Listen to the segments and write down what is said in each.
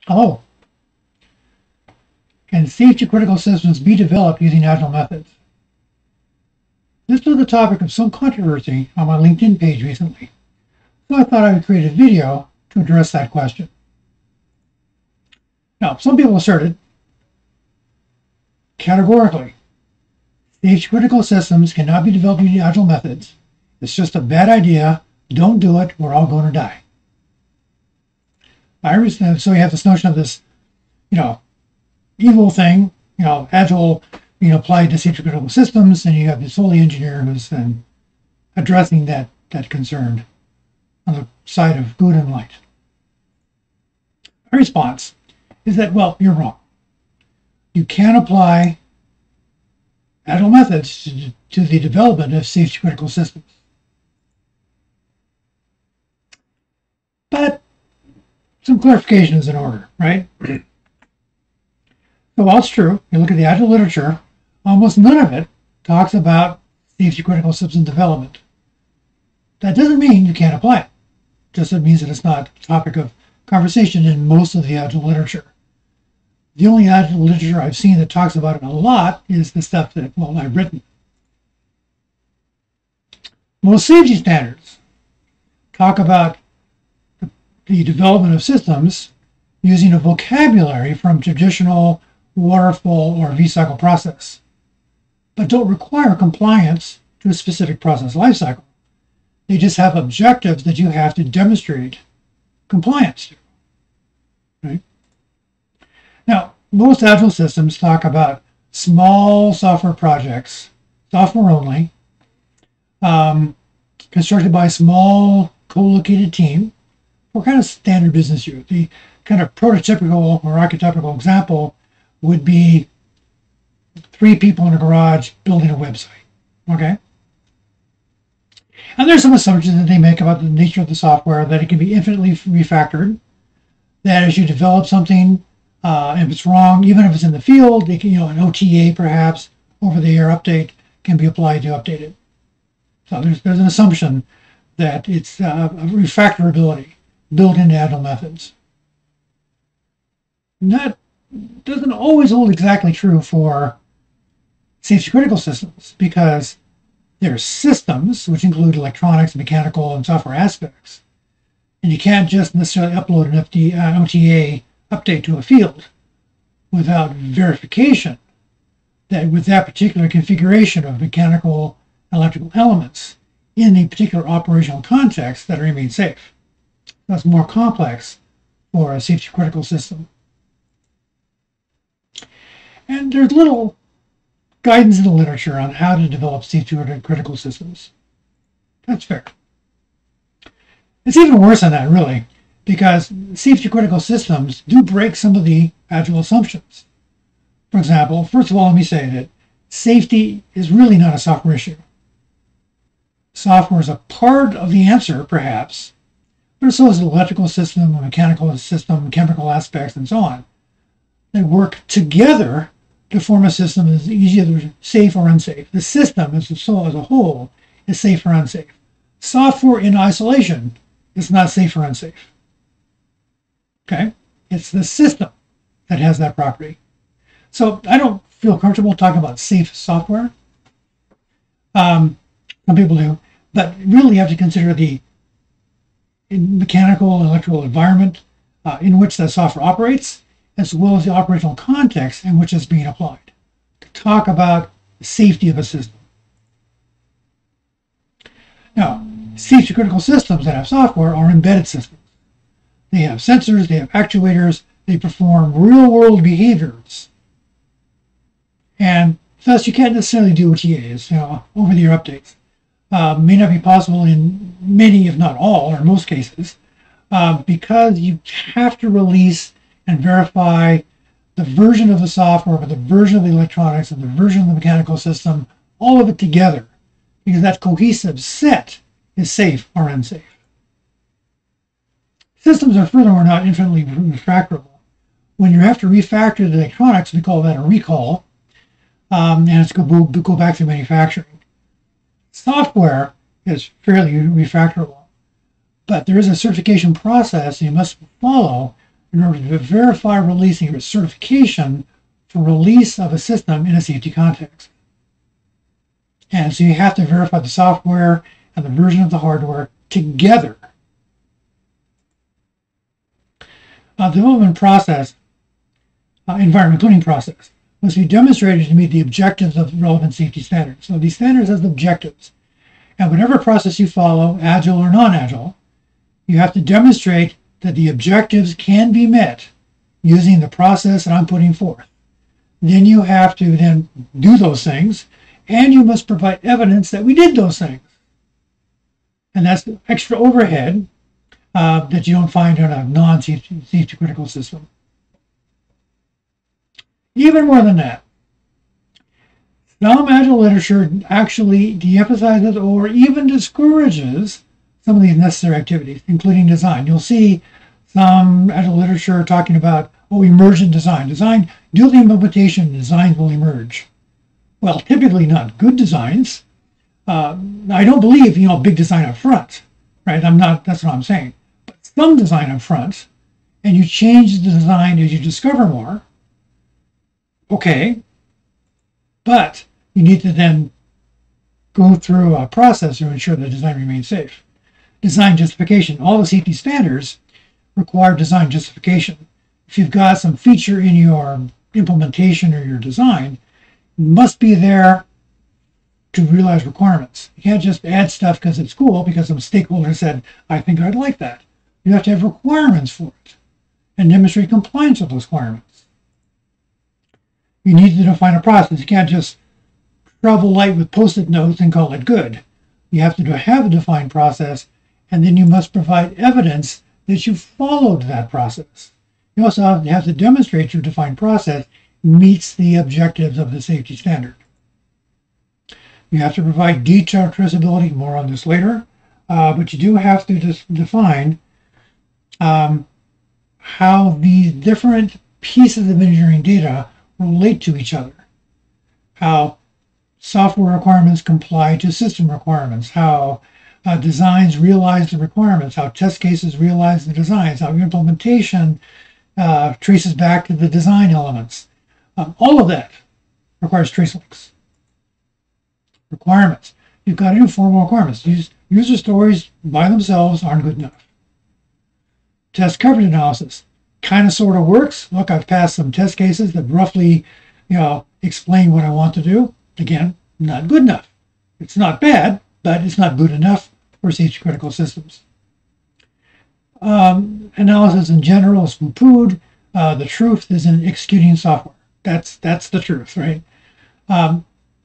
Hello. Can safety-critical systems be developed using agile methods? This was the topic of some controversy on my LinkedIn page recently, so I thought I would create a video to address that question. Now, some people asserted categorically, safety-critical systems cannot be developed using agile methods. It's just a bad idea. Don't do it. We're all going to die. So you have this notion of this, evil thing, agile, applied to safety-critical systems, and you have this holy engineer who's addressing that concern on the side of good and light. My response is that, well, you're wrong. You can apply agile methods to the development of safety-critical systems. But some clarification is in order, right? So while it's true, you look at the agile literature, almost none of it talks about safety-critical systems development. That doesn't mean you can't apply it. Just it means that it's not a topic of conversation in most of the agile literature. The only agile literature I've seen that talks about it a lot is the stuff that, I've written. Most safety standards talk about the development of systems using a vocabulary from traditional waterfall or V-cycle process, but don't require compliance to a specific process lifecycle. They just have objectives that you have to demonstrate compliance to. Right? Now, most agile systems talk about small software projects, software only, constructed by a small co-located team, or kind of standard business use. The kind of prototypical or archetypical example would be 3 people in a garage building a website. Okay? And there's some assumptions that they make about the nature of the software, that it can be infinitely refactored, that as you develop something, if it's wrong, even if it's in the field, it can, an OTA perhaps, over-the-air update can be applied to update it. So there's an assumption that it's a refactorability built into agile methods. And that doesn't always hold exactly true for safety-critical systems, because there are systems, which include electronics, mechanical, and software aspects. And you can't just necessarily upload an OTA update to a field without verification that with that particular configuration of mechanical and electrical elements in the particular operational context that remain safe. That's more complex for a safety-critical system. And there's little guidance in the literature on how to develop safety-critical systems. That's fair. It's even worse than that, really, because safety-critical systems do break some of the agile assumptions. For example, first of all, let me say that safety is really not a software issue. Software is a part of the answer, perhaps, but so is the electrical system, the mechanical system, chemical aspects, and so on. They work together to form a system that is either safe or unsafe. The system as a whole is safe or unsafe. Software in isolation is not safe or unsafe. Okay? It's the system that has that property. So I don't feel comfortable talking about safe software. Some people do. But really you have to consider the mechanical and electrical environment in which that software operates, as well as the operational context in which it's being applied, to talk about the safety of a system. Now, safety-critical systems that have software are embedded systems. They have sensors, they have actuators, they perform real-world behaviors. And thus, you can't necessarily do OTAs, over-the-air updates. May not be possible in many, if not all, or most cases, because you have to release and verify the version of the software, or the version of the electronics, and the version of the mechanical system, all of it together, because that cohesive set is safe or unsafe. Systems are furthermore not infinitely refactorable. When you have to refactor the electronics, we call that a recall, and it's go back to manufacturing. Software is fairly refactorable, but there is a certification process you must follow in order to verify releasing or certification for release of a system in a safety context. And so you have to verify the software and the version of the hardware together. Development process, environment cleaning process, must be demonstrated to meet the objectives of relevant safety standards. So these standards have objectives. And whatever process you follow, agile or non-agile, you have to demonstrate that the objectives can be met using the process that I'm putting forth. Then you have to then do those things, and you must provide evidence that we did those things. And that's the extra overhead that you don't find in a non-safety critical system. Even more than that, some agile literature actually de-emphasizes or even discourages some of these necessary activities, including design. You'll see some agile literature talking about, emergent design. Due to the implementation, designs will emerge. Well, typically not good designs. I don't believe, big design up front, right? That's what I'm saying. But some design up front, and you change the design as you discover more, okay, but you need to then go through a process to ensure the design remains safe. Design justification. All the safety standards require design justification. If you've got some feature in your implementation or your design, it must be there to realize requirements. You can't just add stuff because it's cool, because some stakeholder said, I think I'd like that. You have to have requirements for it and demonstrate compliance with those requirements. You need to define a process. You can't just travel light with post-it notes and call it good. You have to have a defined process, and then you must provide evidence that you followed that process. You also have to demonstrate your defined process meets the objectives of the safety standard. You have to provide detailed traceability, more on this later, but you do have to define how these different pieces of engineering data relate to each other, how software requirements comply to system requirements, how designs realize the requirements, how test cases realize the designs, how implementation traces back to the design elements. All of that requires trace links. Requirements. You've got to do formal requirements. User stories by themselves aren't good enough. Test coverage analysis. Kind of sort of works. Look, I've passed some test cases that roughly, explain what I want to do. Again, not good enough. It's not bad, but it's not good enough for safety critical systems. Analysis in general is poo-pooed. The truth is in executing software. That's the truth, right?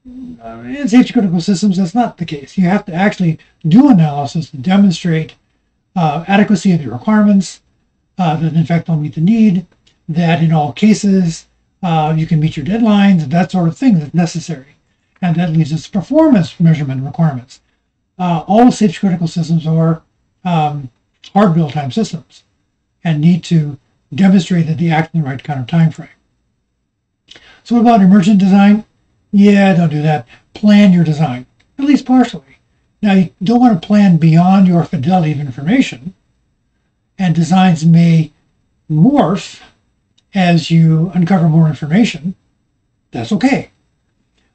In safety critical systems, that's not the case. You have to actually do analysis to demonstrate adequacy of your requirements, that in fact they'll meet the need, that in all cases you can meet your deadlines, that sort of thing that's necessary. And that leads us to performance measurement requirements. All safety critical systems are hard real-time systems and need to demonstrate that they act in the right kind of time frame. So what about emergent design? Yeah, don't do that. Plan your design, at least partially. Now, you don't want to plan beyond your fidelity of information, and designs may morph as you uncover more information. That's okay.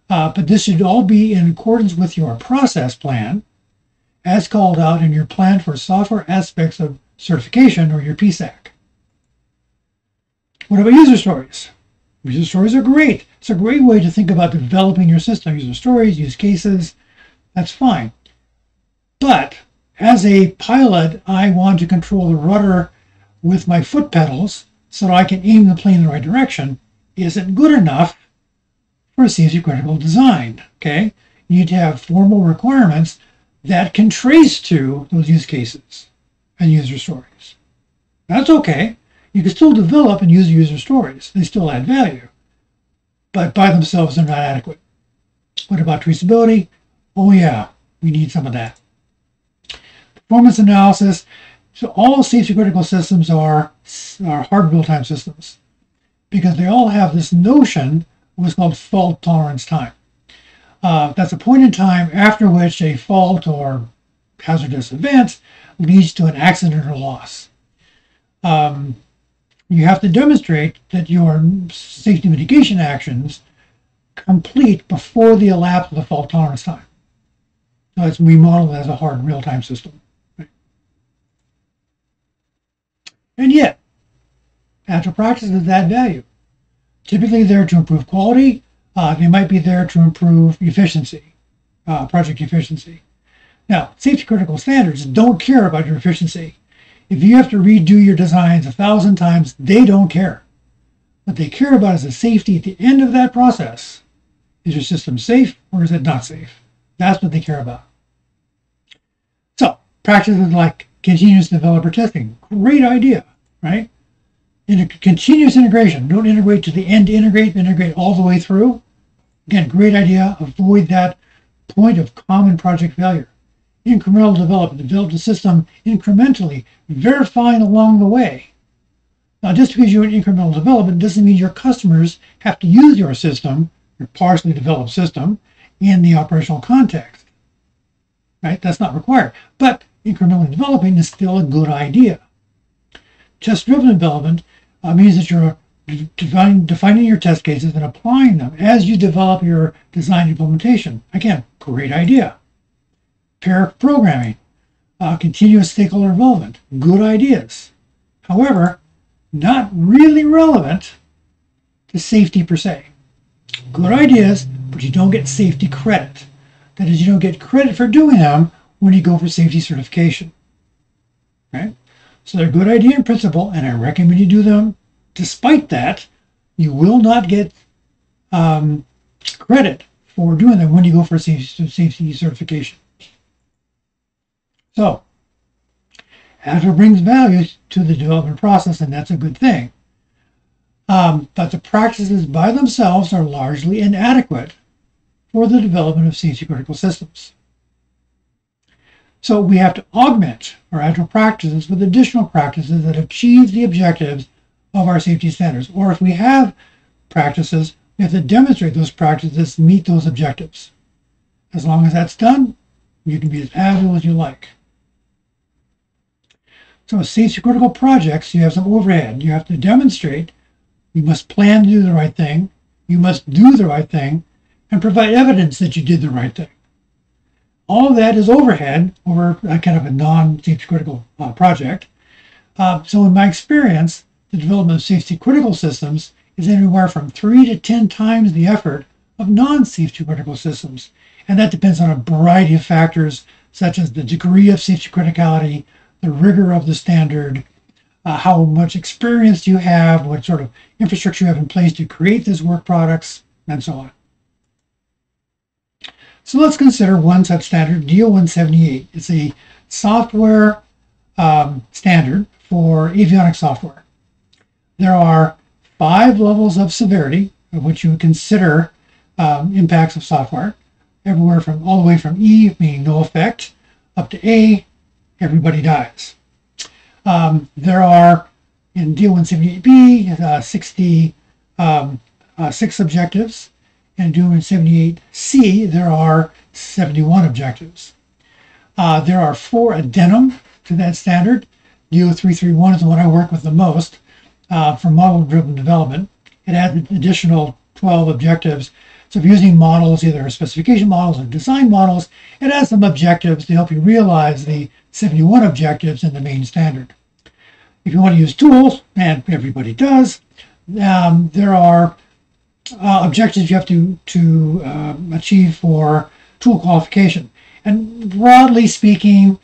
But this should all be in accordance with your process plan, as called out in your plan for software aspects of certification, or your PSAC. What about user stories? User stories are great. It's a great way to think about developing your system. User stories, use cases, that's fine. But as a pilot, I want to control the rudder with my foot pedals so that I can aim the plane in the right direction. Isn't good enough for a safety critical design, okay? You need to have formal requirements that can trace to those use cases and user stories. That's okay. You can still develop and use user stories. They still add value. But by themselves, they're not adequate. What about traceability? Oh yeah, we need some of that. Performance analysis. So all safety critical systems are hard real-time systems because they all have this notion of what's called fault tolerance time. That's a point in time after which a fault or hazardous event leads to an accident or loss. You have to demonstrate that your safety mitigation actions complete before the elapse of the fault tolerance time. So it's remodeled as a hard real-time system. Right? And yet, agile practices add value. Typically there to improve quality. They might be there to improve efficiency, project efficiency. Now, safety critical standards don't care about your efficiency. If you have to redo your designs 1,000 times, they don't care. What they care about is the safety at the end of that process. Is your system safe or is it not safe? That's what they care about. So, practices like continuous developer testing, great idea, right? Continuous integration, don't integrate to the end, integrate all the way through. Again, great idea, avoid that point of common project failure. Incremental development, develop the system incrementally, verifying along the way. Now, just because you're in incremental development doesn't mean your customers have to use your system, your partially developed system, in the operational context. Right? That's not required. But incrementally developing is still a good idea. Test-driven development means that you're defining your test cases and applying them as you develop your design implementation. Again, great idea. Pair programming, continuous stakeholder involvement, good ideas. However, not really relevant to safety per se. Good ideas, but you don't get safety credit. That is, you don't get credit for doing them when you go for safety certification. Right? So they're a good idea in principle, and I recommend you do them. Despite that, you will not get credit for doing them when you go for safety certification. So, Agile brings value to the development process, and that's a good thing. But the practices by themselves are largely inadequate for the development of safety-critical systems. So we have to augment our Agile practices with additional practices that achieve the objectives of our safety standards. Or if we have practices, we have to demonstrate those practices meet those objectives. As long as that's done, you can be as agile as you like. So with safety-critical projects, you have some overhead. You have to demonstrate, you must plan to do the right thing, you must do the right thing, and provide evidence that you did the right thing. All of that is overhead over a kind of a non-safety-critical project. So in my experience, the development of safety-critical systems is anywhere from 3 to 10 times the effort of non-safety-critical systems. And that depends on a variety of factors, such as the degree of safety criticality, the rigor of the standard, how much experience you have, what sort of infrastructure you have in place to create these work products, and so on. So let's consider one such standard, DO 178. It's a software standard for avionics software. There are 5 levels of severity of which you would consider impacts of software, everywhere from all the way from E, meaning no effect, up to A, everybody dies. There are, in DO 178B, 66 objectives. And DO 178C, there are 71 objectives. There are 4 addendum to that standard. DO 331 is the one I work with the most for model-driven development. It adds additional 12 objectives. So if you're using models, either specification models or design models, it has some objectives to help you realize the 71 objectives in the main standard. If you want to use tools, and everybody does, there are objectives you have to achieve for tool qualification. And broadly speaking,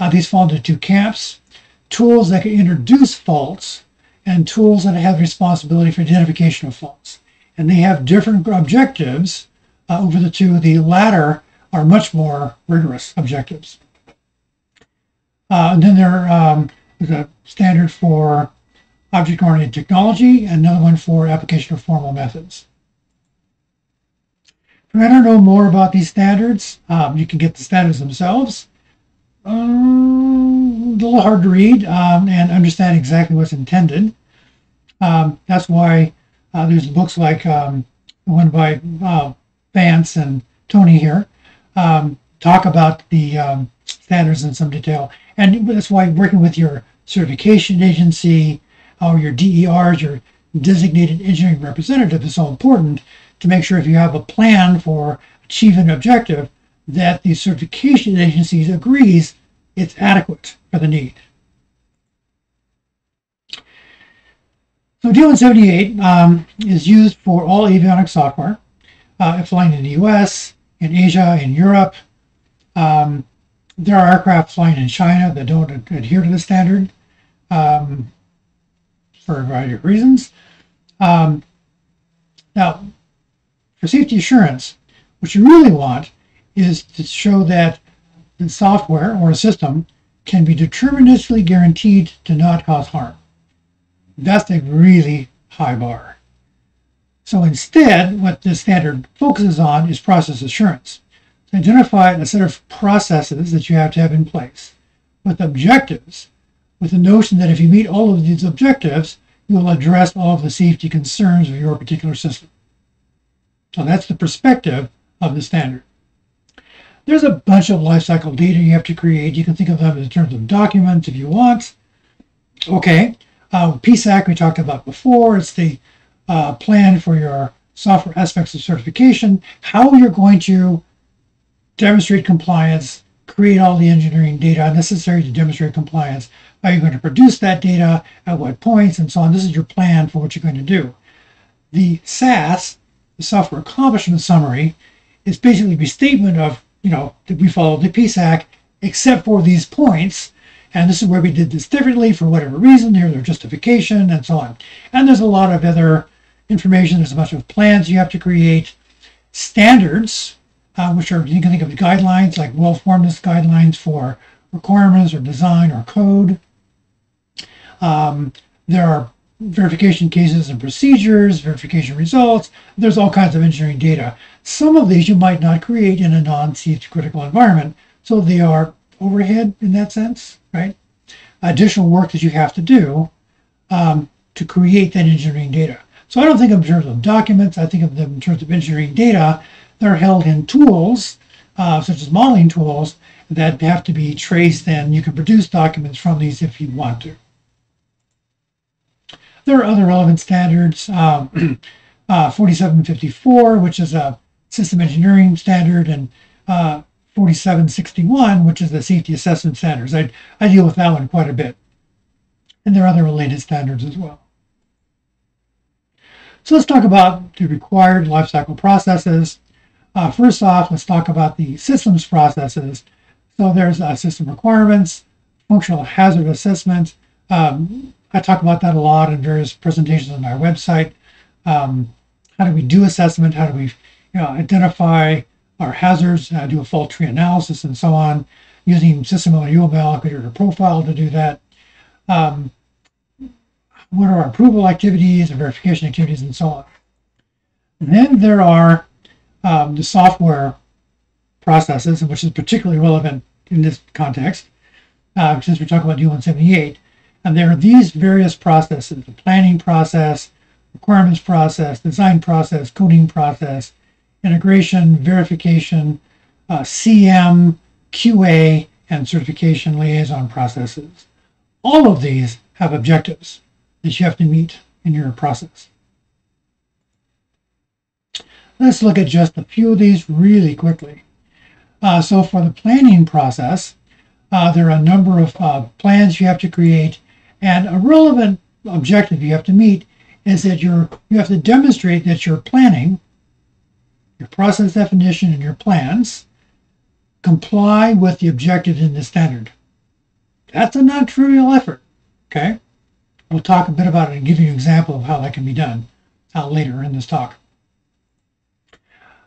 these fall into 2 camps: tools that can introduce faults and tools that have responsibility for identification of faults. And they have different objectives over the 2. The latter are much more rigorous objectives. And then there's a standard for object-oriented technology, and another one for application of formal methods. If you want to know more about these standards, you can get the standards themselves. A little hard to read and understand exactly what's intended. That's why there's books like the one by Vance and Tony here talk about the standards in some detail. And that's why working with your certification agency, your DERs, your designated engineering representative, is so important to make sure if you have a plan for achieving an objective that the certification agencies agrees it's adequate for the need. So D178 is used for all avionics software, flying in the US, in Asia, in Europe. There are aircraft flying in China that don't adhere to the standard for a variety of reasons. Now, for safety assurance, what you really want is to show that the software or a system can be deterministically guaranteed to not cause harm. That's a really high bar. So instead, what this standard focuses on is process assurance. So identify a set of processes that you have to have in place with objectives, with the notion that if you meet all of these objectives, you will address all of the safety concerns of your particular system. So that's the perspective of the standard. There's a bunch of lifecycle data you have to create. You can think of them in terms of documents if you want. Okay, PSAC we talked about before. It's the plan for your software aspects of certification, how you're going to demonstrate compliance, create all the engineering data necessary to demonstrate compliance, how you're going to produce that data, at what points, and so on. This is your plan for what you're going to do. The SAS, the Software Accomplishment Summary, is basically a restatement of, that we followed the PSAC except for these points, and this is where we did this differently for whatever reason. Here's their justification, and so on. And there's a lot of other information. There's a bunch of plans you have to create, standards, which are, you can think of guidelines, like well-formed guidelines for requirements or design or code. There are verification cases and procedures, verification results. There's all kinds of engineering data. Some of these you might not create in a non-safety critical environment, so they are overhead in that sense, right? Additional work that you have to do to create that engineering data. So I don't think of them in terms of documents. I think of them in terms of engineering data. They're held in tools, such as modeling tools, that have to be traced, and you can produce documents from these if you want to. There are other relevant standards, 4754, which is a system engineering standard, and 4761, which is the safety assessment standards. I deal with that one quite a bit. And there are other related standards as well. So let's talk about the required lifecycle processes. First off, let's talk about the systems processes. So there's system requirements, functional hazard assessment. I talk about that a lot in various presentations on our website. How do we do assessment? How do we identify our hazards, do a fault tree analysis, and so on, using SysML and UML, create a profile to do that. What are our approval activities and verification activities, and so on. And then there are the software processes, which is particularly relevant in this context, since we're talking about D178. And there are these various processes: the planning process, requirements process, design process, coding process, integration, verification, CM, QA, and certification liaison processes. All of these have objectives that you have to meet in your process. Let's look at just a few of these really quickly. So for the planning process, there are a number of plans you have to create, and a relevant objective you have to meet is that you have to demonstrate that your planning, your process definition, and your plans comply with the objectives in the standard. That's a non-trivial effort, okay? We'll talk a bit about it and give you an example of how that can be done later in this talk.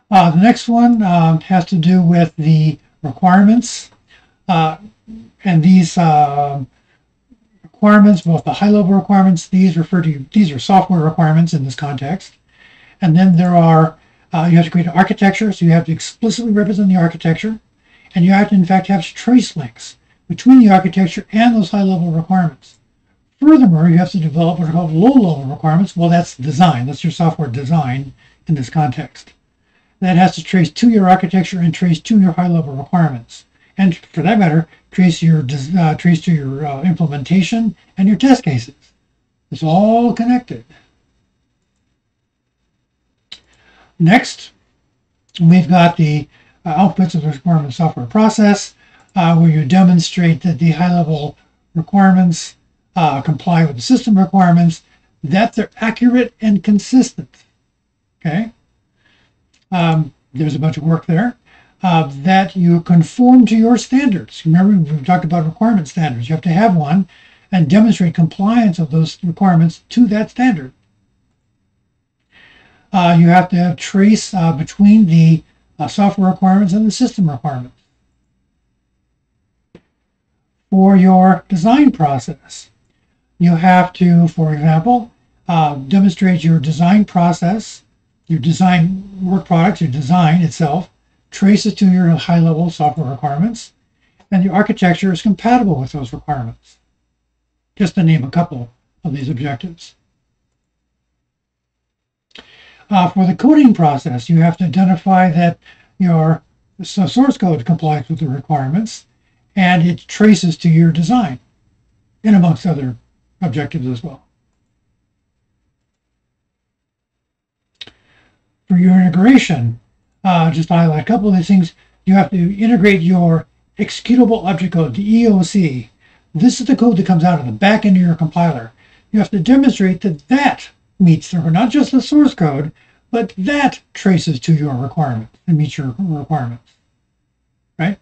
The next one has to do with the requirements, and these requirements, both the high-level requirements, these are software requirements in this context, and then there are you have to create an architecture, so you have to explicitly represent the architecture, and you have to, in fact, have trace links between the architecture and those high-level requirements. Furthermore, you have to develop what are called low-level requirements. Well, that's design. That's your software design in this context. That has to trace to your architecture and trace to your high-level requirements. And for that matter, trace to your implementation and your test cases. It's all connected. Next, we've got the outputs of the requirement software process, where you demonstrate that the high-level requirements comply with the system requirements, that they're accurate and consistent. Okay? There's a bunch of work there. That you conform to your standards. Remember, we talked about requirement standards. You have to have one and demonstrate compliance of those requirements to that standard. You have to have trace between the software requirements and the system requirements. For your design process, you have to, for example, demonstrate your design process, your design work products, your design itself, traces to your high-level software requirements, and the architecture is compatible with those requirements. Just to name a couple of these objectives. For the coding process, you have to identify that your source code complies with the requirements and it traces to your design, and amongst other objectives as well. For your integration, just to highlight a couple of these things, you have to integrate your executable object code, the EOC. This is the code that comes out of the back end of your compiler. You have to demonstrate that that meets not just the source code, but that traces to your requirements and meets your requirements. Right?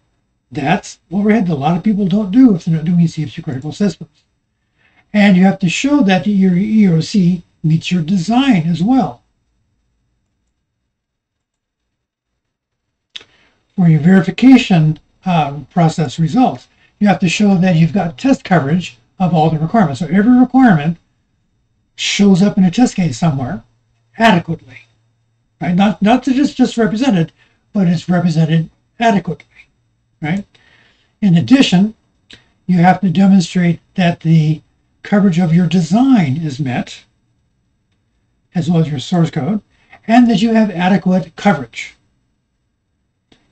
That's overhead that a lot of people don't do if they're not doing CFC critical systems. And you have to show that your EOC meets your design as well. For your verification process results, you have to show that you've got test coverage of all the requirements. So every requirement shows up in a test case somewhere adequately. Right? Not to just represented, but it's represented adequately. Right? In addition, you have to demonstrate that the coverage of your design is met, as well as your source code, and that you have adequate coverage.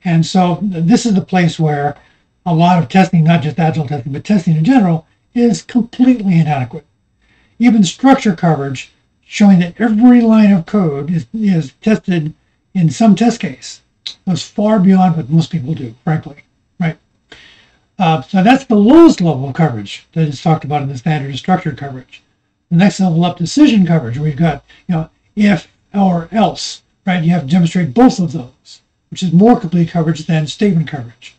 And so this is the place where a lot of testing, not just agile testing, but testing in general, is completely inadequate. Even structure coverage, showing that every line of code is tested in some test case, goes far beyond what most people do, frankly. Right? So that's the lowest level of coverage that is talked about in the standard is structured coverage. The next level up, decision coverage, we've got if or else. Right? You have to demonstrate both of those, which is more complete coverage than statement coverage.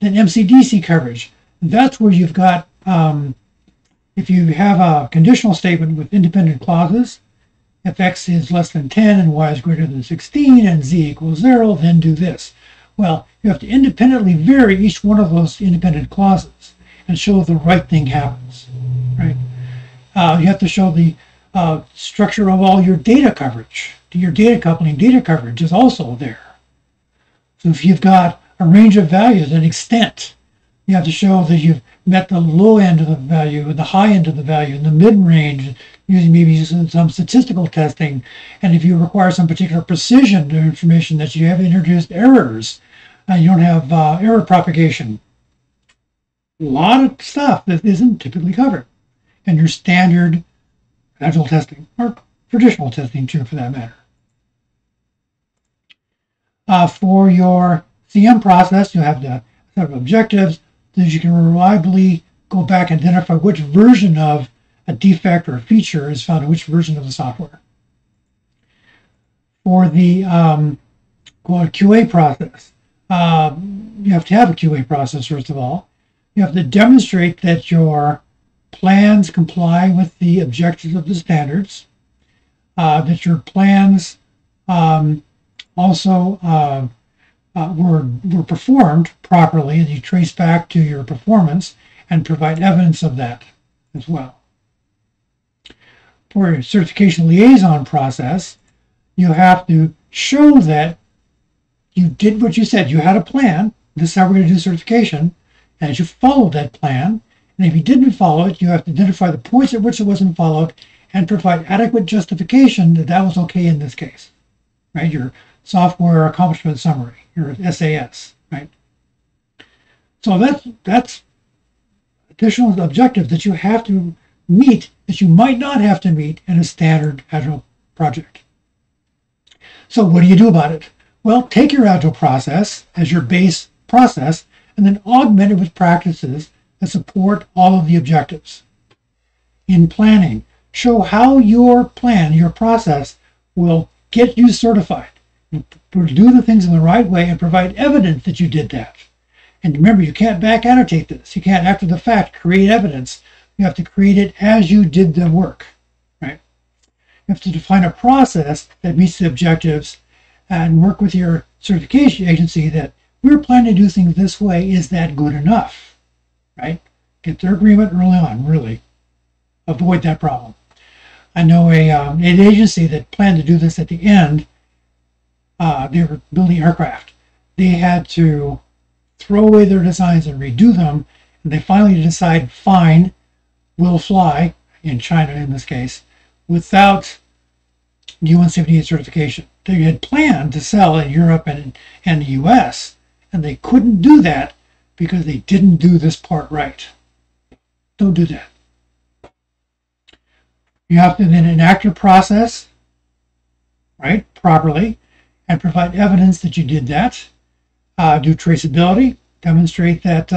Then MCDC coverage, that's where you've got, if you have a conditional statement with independent clauses, if x is less than 10 and y is greater than 16 and z equals 0, then do this. Well, you have to independently vary each one of those independent clauses and show the right thing happens. Right? You have to show the structure of all your data coverage. Your data coupling, data coverage is also there. So if you've got a range of values and extent, you have to show that you've met the low end of the value and the high end of the value and the mid-range using maybe some statistical testing. And if you require some particular precision to information that you have introduced errors and you don't have error propagation. A lot of stuff that isn't typically covered in your standard agile testing or traditional testing too, for that matter. For your CM process, you have the set of objectives that you can reliably go back and identify which version of a defect or a feature is found in which version of the software. For the QA process, you have to have a QA process, first of all. You have to demonstrate that your plans comply with the objectives of the standards, that your plans also were performed properly, and you trace back to your performance and provide evidence of that as well. For your certification liaison process, you have to show that you did what you said. You had a plan. This is how we're going to do certification, and you followed that plan. And if you didn't follow it, you have to identify the points at which it wasn't followed and provide adequate justification that that was okay in this case. Right? Your software accomplishment summary, your SAS, right? So that's additional objective that you have to meet that you might not have to meet in a standard Agile project. So what do you do about it? Well, take your Agile process as your base process and then augment it with practices that support all of the objectives. In planning, show how your plan, your process, will get you certified. Do the things in the right way and provide evidence that you did that. And remember, you can't back annotate this. You can't, after the fact, create evidence. You have to create it as you did the work, right? You have to define a process that meets the objectives and work with your certification agency that we're planning to do things this way. Is that good enough, right? Get their agreement early on, really. Avoid that problem. I know an agency that planned to do this at the end. They were building aircraft. They had to throw away their designs and redo them, and they finally decided, fine, we'll fly, in China in this case, without UN 78 certification. They had planned to sell in Europe and the US, and they couldn't do that because they didn't do this part right. Don't do that. You have to then enact your process, right, properly, and provide evidence that you did that. Do traceability, demonstrate that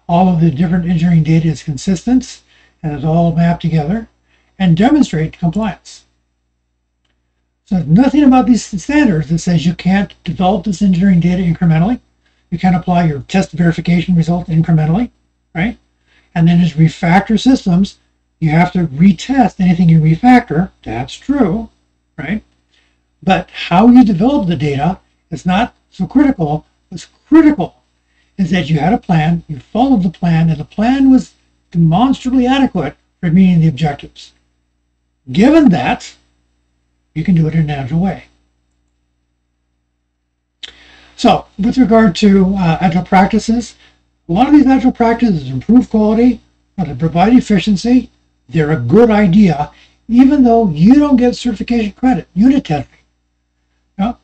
all of the different engineering data is consistent and is all mapped together, and demonstrate compliance. So there's nothing about these standards that says you can't develop this engineering data incrementally. You can't apply your test verification results incrementally, right? And then as refactor systems, you have to retest anything you refactor. That's true, right? But how you develop the data is not so critical. What's critical is that you had a plan, you followed the plan, and the plan was demonstrably adequate for meeting the objectives. Given that, you can do it in an agile way. So, with regard to agile practices, a lot of these agile practices improve quality, or they provide efficiency. They're a good idea, even though you don't get certification credit. Unit testing. Now,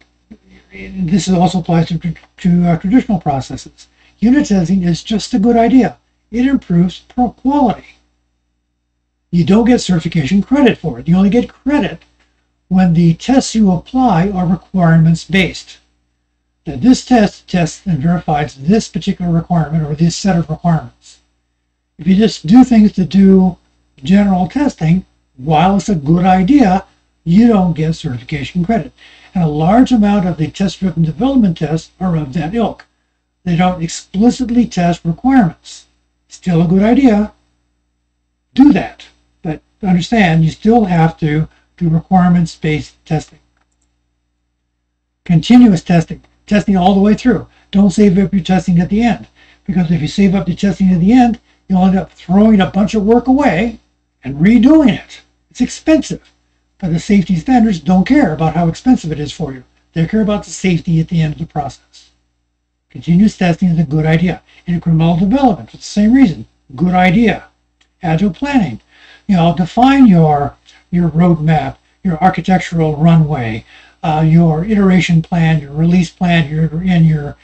this also applies to traditional processes. Unit testing is just a good idea. It improves quality. You don't get certification credit for it. You only get credit when the tests you apply are requirements-based. That this test tests and verifies this particular requirement or this set of requirements. If you just do things to do general testing, while it's a good idea, you don't get certification credit. And a large amount of the test-driven development tests are of that ilk. They don't explicitly test requirements. Still a good idea. Do that. But understand, you still have to do requirements-based testing. Continuous testing. Testing all the way through. Don't save up your testing at the end. Because if you save up the testing at the end, you'll end up throwing a bunch of work away and redoing it. It's expensive. But the safety standards don't care about how expensive it is for you. They care about the safety at the end of the process. Continuous testing is a good idea. Incremental development, for the same reason, good idea. Agile planning, define your roadmap, your architectural runway, your iteration plan, your release plan, your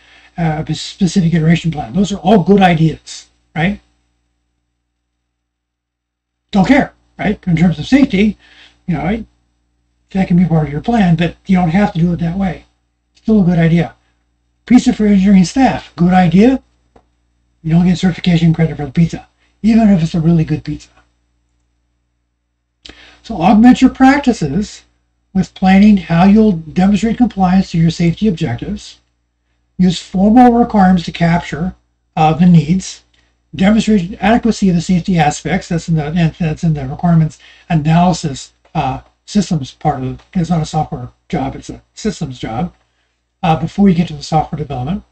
specific iteration plan. Those are all good ideas, right? Don't care, right? In terms of safety, that can be part of your plan, but you don't have to do it that way. Still a good idea. Pizza for engineering staff, good idea. You don't get certification credit for the pizza, even if it's a really good pizza. So augment your practices with planning how you'll demonstrate compliance to your safety objectives. Use formal requirements to capture the needs. Demonstrate adequacy of the safety aspects. That's in the requirements analysis systems part of it. It's not a software job, it's a systems job before you get to the software development.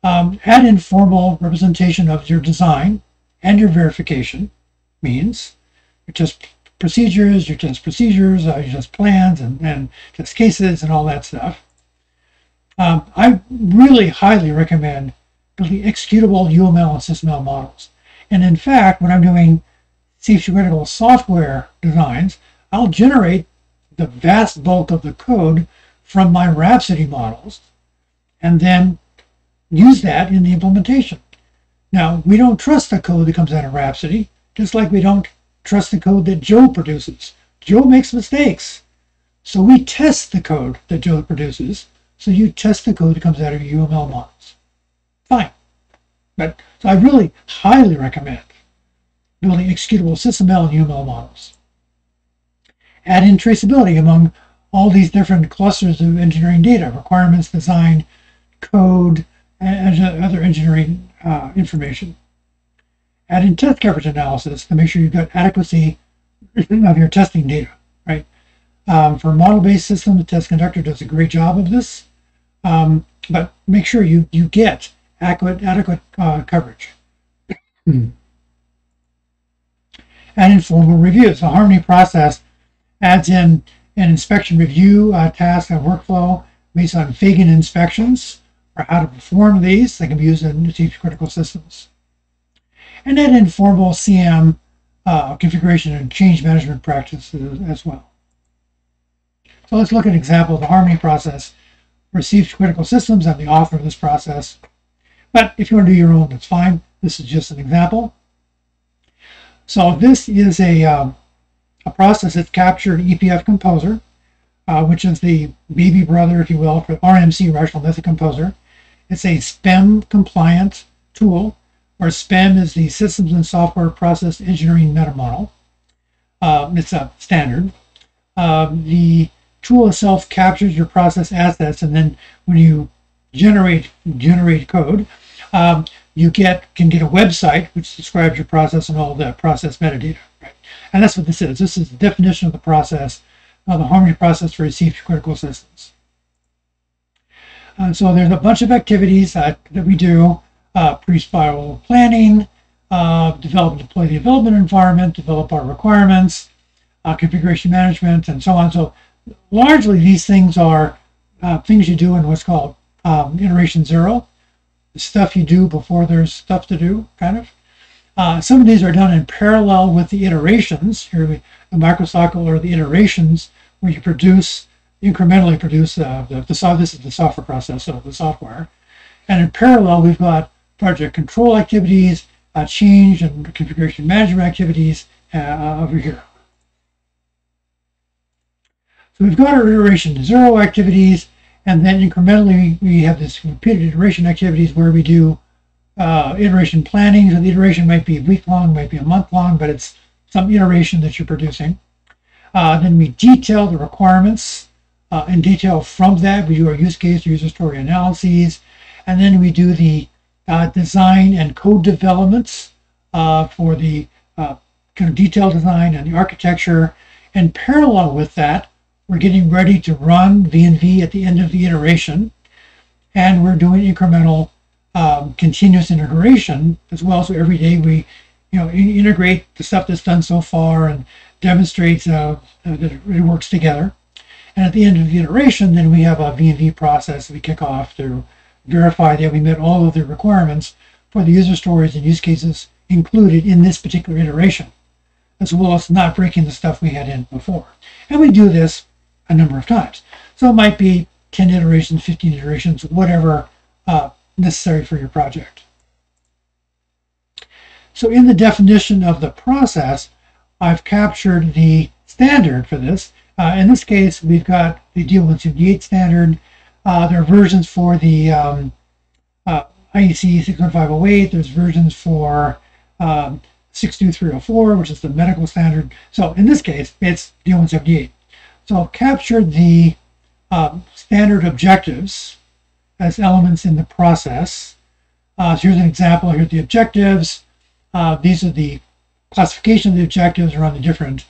Add in formal representation of your design and your verification means your test procedures, your test plans, and test cases, and all that stuff. I really highly recommend building executable UML and SysML models. And in fact, when I'm doing safety critical software designs, I'll generate the vast bulk of the code from my Rhapsody models and then use that in the implementation. Now, we don't trust the code that comes out of Rhapsody, just like we don't trust the code that Joe produces. Joe makes mistakes. So we test the code that Joe produces. So you test the code that comes out of your UML models. Fine. So I really highly recommend building executable SysML and UML models. Add in traceability among all these different clusters of engineering data, requirements, design, code, and other engineering information. Add in test coverage analysis to make sure you've got adequacy of your testing data, right? For model-based systems, the test conductor does a great job of this, but make sure you get adequate coverage. And informal reviews. The Harmony process adds in an inspection review task and workflow based on Fagan inspections for how to perform these. They can be used in critical systems. And then informal CM configuration and change management practices as well. So let's look at an example of the Harmony process for critical systems. I'm the author of this process. But if you want to do your own, that's fine. This is just an example. So this is a process that's captured EPF Composer, which is the baby brother, if you will, for RMC, Rational Method Composer. It's a SPEM compliant tool, where SPEM is the Systems and Software Process Engineering Meta Model. It's a standard. The tool itself captures your process assets, and then when you generate code, you can get a website which describes your process and all the process metadata. Right? And that's what this is. This is the definition of the process, the Harmony process for critical systems. So there's a bunch of activities that we do: pre-spiral planning, develop and deploy the development environment, develop our requirements, configuration management, and so on. So largely these things are things you do in what's called iteration 0. The stuff you do before there's stuff to do, kind of. Some of these are done in parallel with the iterations. Here, the microcycle or the iterations where you incrementally produce this is the software process of the software. And in parallel, we've got project control activities, change and configuration management activities over here. So we've got our iteration 0 activities, and then incrementally we have this repeated iteration activities where we do iteration planning. So the iteration might be a week long, might be a month long, but it's some iteration that you're producing. Then we detail the requirements in detail. From that, we do our use case, user story analyses, and then we do the design and code developments for the kind of detailed design and the architecture. In parallel with that, we're getting ready to run V&V at the end of the iteration, and we're doing incremental continuous integration as well. So every day we integrate the stuff that's done so far and demonstrate that it works together. And at the end of the iteration, then we have a V&V process that we kick off to verify that we met all of the requirements for the user stories and use cases included in this particular iteration, as well as not breaking the stuff we had in before. And we do this a number of times. So it might be 10 iterations, 15 iterations, whatever necessary for your project. So in the definition of the process, I've captured the standard for this. In this case, we've got the DO-178 standard. There are versions for the IEC 61508. There's versions for 62304, which is the medical standard. So in this case, it's DO-178. So I've captured the standard objectives as elements in the process. So here's an example. Here's the objectives. These are the classification of the objectives around the different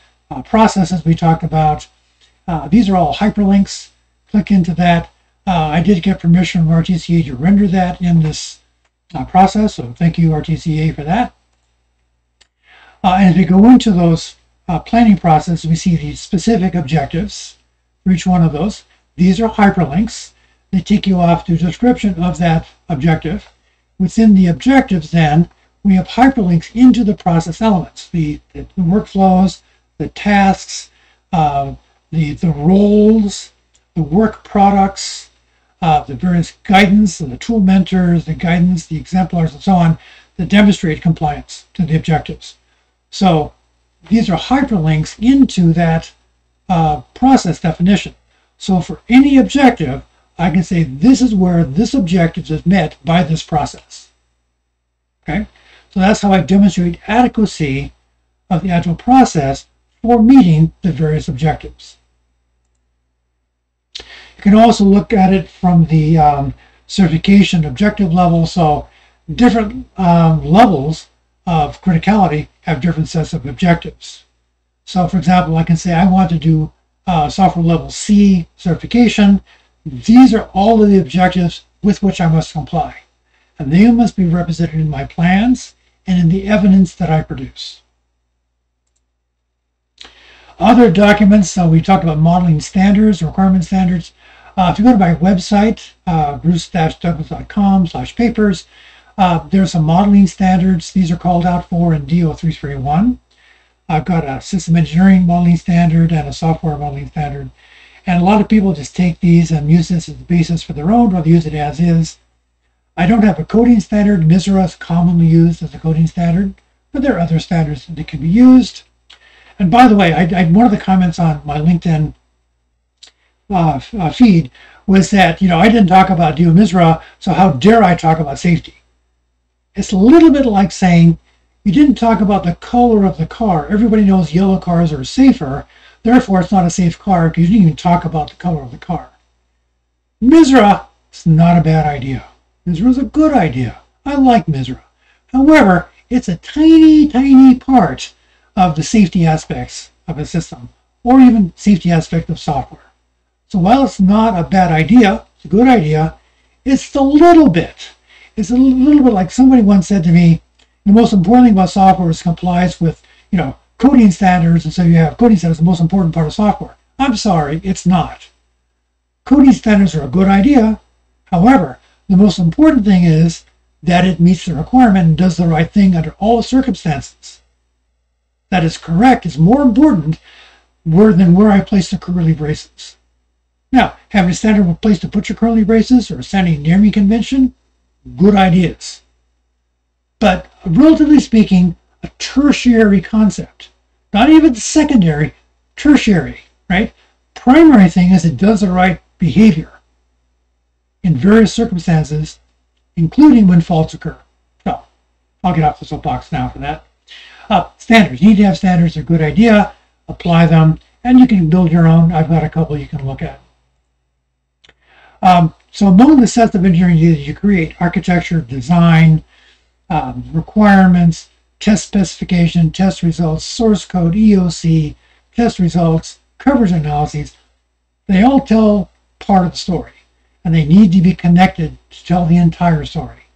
processes we talked about. These are all hyperlinks. Click into that. I did get permission from RTCA to render that in this process, so thank you, RTCA, for that. And as we go into those planning processes, we see the specific objectives for each one of those. These are hyperlinks. They take you off to a description of that objective. Within the objectives, then, we have hyperlinks into the process elements, the workflows, the tasks, the roles, the work products, the various guidance, and the tool mentors, the guidance, the exemplars, and so on, that demonstrate compliance to the objectives. So these are hyperlinks into that process definition. So for any objective, I can say this is where this objective is met by this process. Okay, so that's how I demonstrate adequacy of the Agile process for meeting the various objectives. You can also look at it from the certification objective level. So different levels of criticality have different sets of objectives. So for example, I can say I want to do software level C certification. These are all of the objectives with which I must comply. And they must be represented in my plans and in the evidence that I produce. Other documents, so we talked about modeling standards, requirement standards. If you go to my website, bruce-douglas.com/papers, there's some modeling standards. These are called out for in DO 331. I've got a system engineering modeling standard and a software modeling standard. And a lot of people just take these and use this as the basis for their own, or they use it as is. I don't have a coding standard. MISRA is commonly used as a coding standard, but there are other standards that can be used. And by the way, one of the comments on my LinkedIn feed was that, I didn't talk about DO MISRA, so how dare I talk about safety? It's a little bit like saying, you didn't talk about the color of the car. Everybody knows yellow cars are safer, therefore it's not a safe car because you didn't even talk about the color of the car. MISRA is not a bad idea. MISRA is a good idea. I like MISRA. However, it's a tiny, tiny part of the safety aspects of a system, or even safety aspect of software. So while it's not a bad idea, it's a good idea, it's a little bit. It's a little bit like somebody once said to me, the most important thing about software is compliance with, coding standards, and so you have coding standards, the most important part of software. I'm sorry, it's not. Coding standards are a good idea. However, the most important thing is that it meets the requirement and does the right thing under all circumstances. That is correct is more important than where I place the curly braces. Now, having a standard place to put your curly braces or a standing near me convention, good ideas. But relatively speaking, a tertiary concept, not even secondary, tertiary, right? Primary thing is it does the right behavior in various circumstances, including when faults occur. So, I'll get off the soapbox now for that. Standards. You need to have standards. They're a good idea. Apply them, and you can build your own. I've got a couple you can look at. So among the sets of engineering data you create, architecture, design, requirements, test specification, test results, source code, EOC, test results, coverage analyses, they all tell part of the story, and they need to be connected to tell the entire story,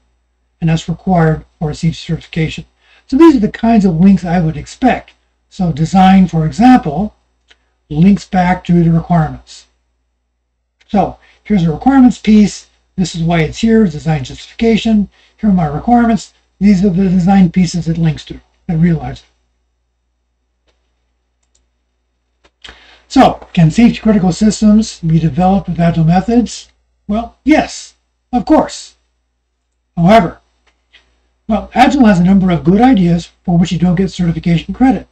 and that's required for a safety certification. So these are the kinds of links I would expect. So design, for example, links back to the requirements. So here's a requirements piece. This is why it's here, design justification. Here are my requirements. These are the design pieces it links to, that realize it. So, can safety critical systems be developed with Agile methods? Well, yes, of course. However, Agile has a number of good ideas for which you don't get certification credit.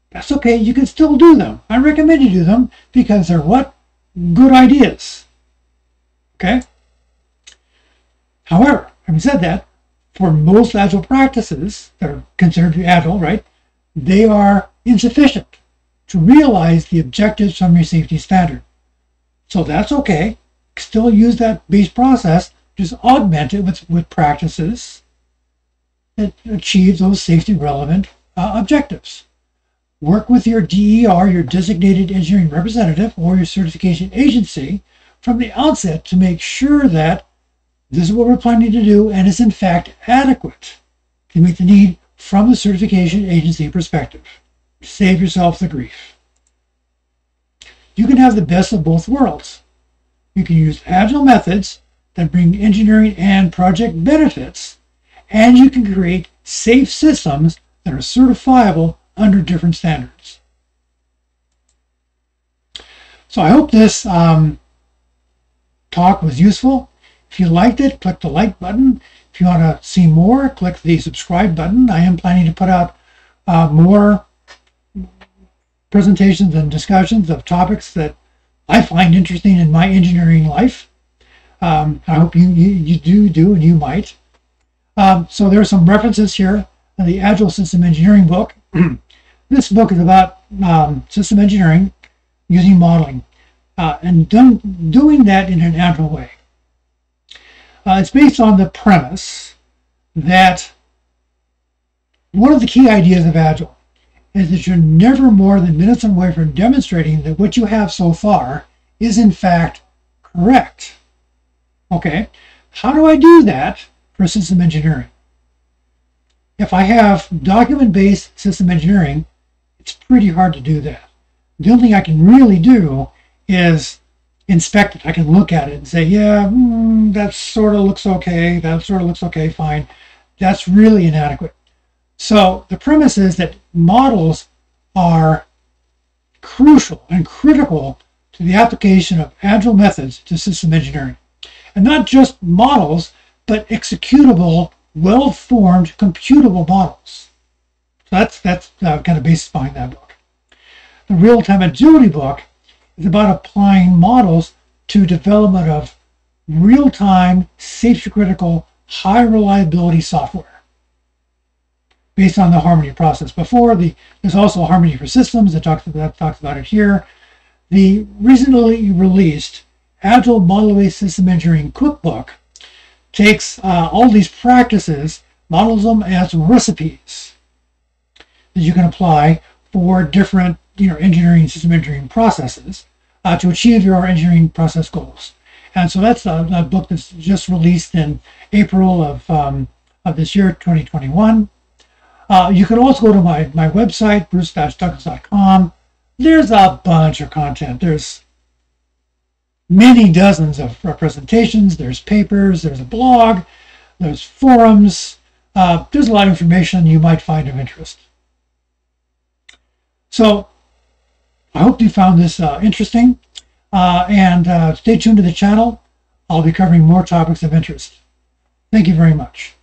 That's okay, you can still do them. I recommend you do them because they're what? Good ideas. Okay? However, having said that, for most Agile practices that are considered to be Agile, right, they are insufficient to realize the objectives from your safety standard. So that's okay. Still use that base process, just augment it with practices that achieve those safety relevant objectives. Work with your DER, your designated engineering representative, or your certification agency from the outset to make sure that this is what we're planning to do and is in fact adequate to meet the need from the certification agency perspective. Save yourself the grief. You can have the best of both worlds. You can use Agile methods that bring engineering and project benefits, and you can create safe systems that are certifiable under different standards. So I hope this talk was useful. If you liked it, click the like button. If you want to see more, click the subscribe button. I am planning to put out more presentations and discussions of topics that I find interesting in my engineering life. I hope you do, and you might. So there are some references here in the Agile System Engineering book. This book is about system engineering using modeling and doing that in an agile way. It's based on the premise that one of the key ideas of Agile is that you're never more than minutes away from demonstrating that what you have so far is in fact correct. Okay, how do I do that for system engineering? If I have document-based system engineering, it's pretty hard to do that. The only thing I can really do is inspect it. I can look at it and say, yeah, that sort of looks okay, that sort of looks okay, fine. That's really inadequate. So the premise is that models are crucial and critical to the application of agile methods to system engineering. And not just models, but executable, well-formed, computable models. So that's kind of basis behind that book. The Real-Time Agility book is about applying models to development of real-time, safety-critical, high-reliability software based on the Harmony process. There's also Harmony for Systems that talks about it here. The recently released Agile Model-Based System Engineering Cookbook takes all these practices, models them as recipes that you can apply for different engineering, system engineering processes to achieve your engineering process goals. And so that's a book that's just released in April of this year, 2021. You can also go to my website, bruce-douglas.com. There's a bunch of content. There's many dozens of presentations. There's papers. There's a blog. There's forums. There's a lot of information you might find of interest. So I hope you found this interesting. And stay tuned to the channel. I'll be covering more topics of interest. Thank you very much.